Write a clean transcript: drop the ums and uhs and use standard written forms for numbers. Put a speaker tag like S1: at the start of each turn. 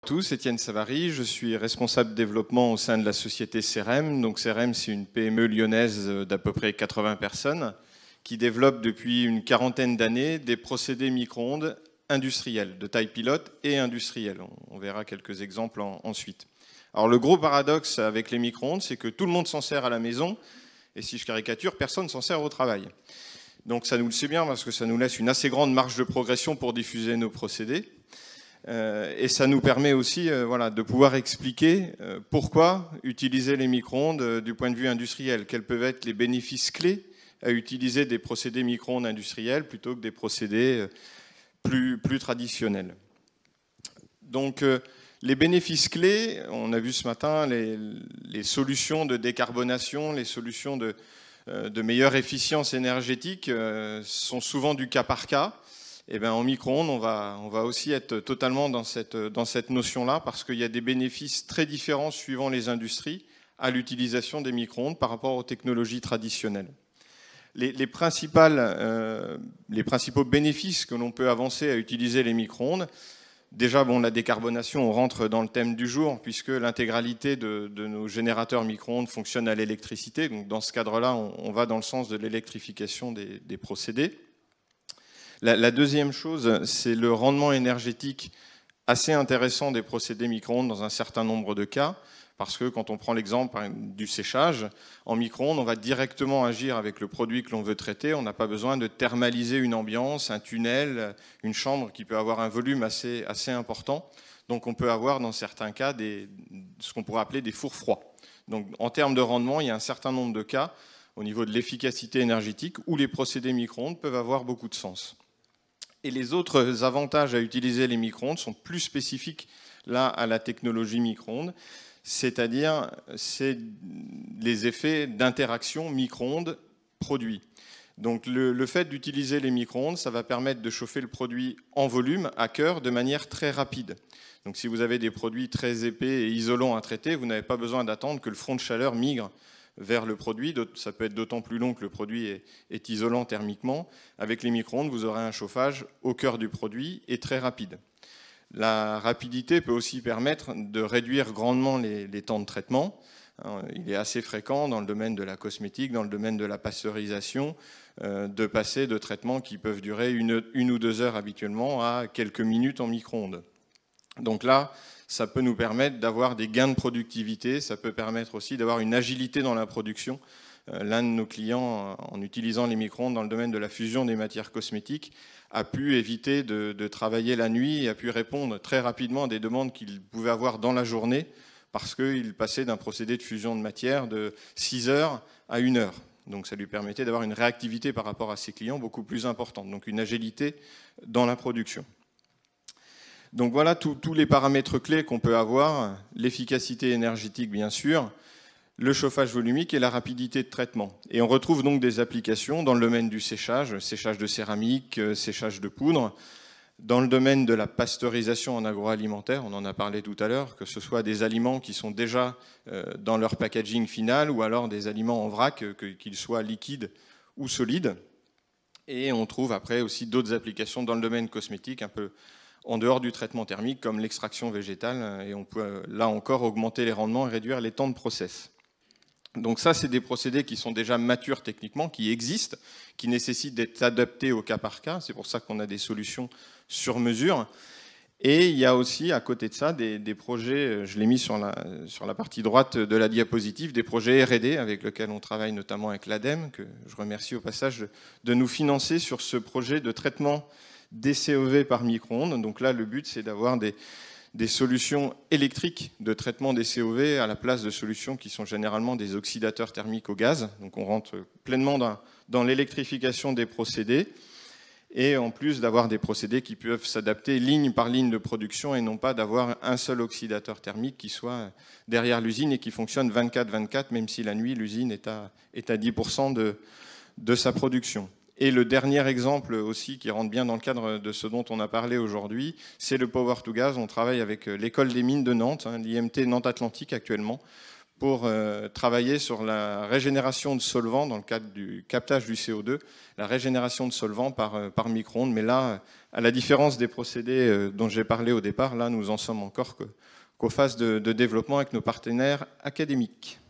S1: Tous, Étienne Savary, je suis responsable développement au sein de la société CEREM. Donc CEREM, c'est une PME lyonnaise d'à peu près 80 personnes qui développe depuis une quarantaine d'années des procédés micro-ondes industriels, de taille pilote et industrielle. On verra quelques exemples ensuite. Alors le gros paradoxe avec les micro-ondes, c'est que tout le monde s'en sert à la maison, et si je caricature, personne ne s'en sert au travail. Donc ça nous le sait bien parce que ça nous laisse une assez grande marge de progression pour diffuser nos procédés. Et ça nous permet aussi de pouvoir expliquer pourquoi utiliser les micro-ondes du point de vue industriel. Quels peuvent être les bénéfices clés à utiliser des procédés micro-ondes industriels plutôt que des procédés plus traditionnels. Donc les bénéfices clés, on a vu ce matin les solutions de décarbonation, les solutions de meilleure efficience énergétique sont souvent du cas par cas. Et bien, en micro-ondes, on va aussi être totalement dans cette notion-là parce qu'il y a des bénéfices très différents suivant les industries à l'utilisation des micro-ondes par rapport aux technologies traditionnelles. Les principaux bénéfices que l'on peut avancer à utiliser les micro-ondes, déjà, la décarbonation, on rentre dans le thème du jour puisque l'intégralité de nos générateurs micro-ondes fonctionne à l'électricité. Donc, dans ce cadre-là, on va dans le sens de l'électrification des procédés. La deuxième chose, c'est le rendement énergétique assez intéressant des procédés micro-ondes dans un certain nombre de cas, parce que quand on prend l'exemple du séchage, en micro-ondes, on va directement agir avec le produit que l'on veut traiter. On n'a pas besoin de thermaliser une ambiance, un tunnel, une chambre qui peut avoir un volume assez important. Donc on peut avoir dans certains cas ce qu'on pourrait appeler des fours froids. Donc en termes de rendement, il y a un certain nombre de cas au niveau de l'efficacité énergétique où les procédés micro-ondes peuvent avoir beaucoup de sens. Et les autres avantages à utiliser les micro-ondes sont plus spécifiques là à la technologie micro-ondes, c'est-à-dire c'est les effets d'interaction micro-ondes produit. Donc le fait d'utiliser les micro-ondes, ça va permettre de chauffer le produit en volume, à cœur, de manière très rapide. Donc si vous avez des produits très épais et isolants à traiter, vous n'avez pas besoin d'attendre que le front de chaleur migre vers le produit. Ça peut être d'autant plus long que le produit est isolant thermiquement. Avec les micro-ondes, vous aurez un chauffage au cœur du produit et très rapide. La rapidité peut aussi permettre de réduire grandement les temps de traitement. Il est assez fréquent dans le domaine de la cosmétique, dans le domaine de la pasteurisation, de passer de traitements qui peuvent durer une ou 2 heures habituellement à quelques minutes en micro-ondes. Donc là, ça peut nous permettre d'avoir des gains de productivité, ça peut permettre aussi d'avoir une agilité dans la production. L'un de nos clients, en utilisant les micro-ondes dans le domaine de la fusion des matières cosmétiques, a pu éviter de travailler la nuit et a pu répondre très rapidement à des demandes qu'il pouvait avoir dans la journée parce qu'il passait d'un procédé de fusion de matière de 6 heures à 1 heure. Donc ça lui permettait d'avoir une réactivité par rapport à ses clients beaucoup plus importante, donc une agilité dans la production. Donc voilà tous les paramètres clés qu'on peut avoir, l'efficacité énergétique bien sûr, le chauffage volumique et la rapidité de traitement. Et on retrouve donc des applications dans le domaine du séchage de céramique, séchage de poudre, dans le domaine de la pasteurisation en agroalimentaire, on en a parlé tout à l'heure, que ce soit des aliments qui sont déjà dans leur packaging final ou alors des aliments en vrac, qu'ils soient liquides ou solides. Et on trouve après aussi d'autres applications dans le domaine cosmétique, un peu en dehors du traitement thermique, comme l'extraction végétale, et on peut là encore augmenter les rendements et réduire les temps de process. Donc ça, c'est des procédés qui sont déjà matures techniquement, qui existent, qui nécessitent d'être adaptés au cas par cas. C'est pour ça qu'on a des solutions sur mesure. Et il y a aussi, à côté de ça, des projets, je l'ai mis sur la partie droite de la diapositive, des projets R&D avec lesquels on travaille notamment avec l'ADEME, que je remercie au passage de nous financer sur ce projet de traitement des COV par micro-ondes. Donc là, le but, c'est d'avoir des solutions électriques de traitement des COV à la place de solutions qui sont généralement des oxydateurs thermiques au gaz. Donc on rentre pleinement dans l'électrification des procédés et en plus d'avoir des procédés qui peuvent s'adapter ligne par ligne de production et non pas d'avoir un seul oxydateur thermique qui soit derrière l'usine et qui fonctionne 24/24, même si la nuit, l'usine est à 10% de sa production. Et le dernier exemple aussi qui rentre bien dans le cadre de ce dont on a parlé aujourd'hui, c'est le Power to Gas. On travaille avec l'école des mines de Nantes, l'IMT Nantes Atlantique actuellement, pour travailler sur la régénération de solvants dans le cadre du captage du CO2, la régénération de solvants par micro-ondes. Mais là, à la différence des procédés dont j'ai parlé au départ, là, nous en sommes encore qu'aux phases de développement avec nos partenaires académiques.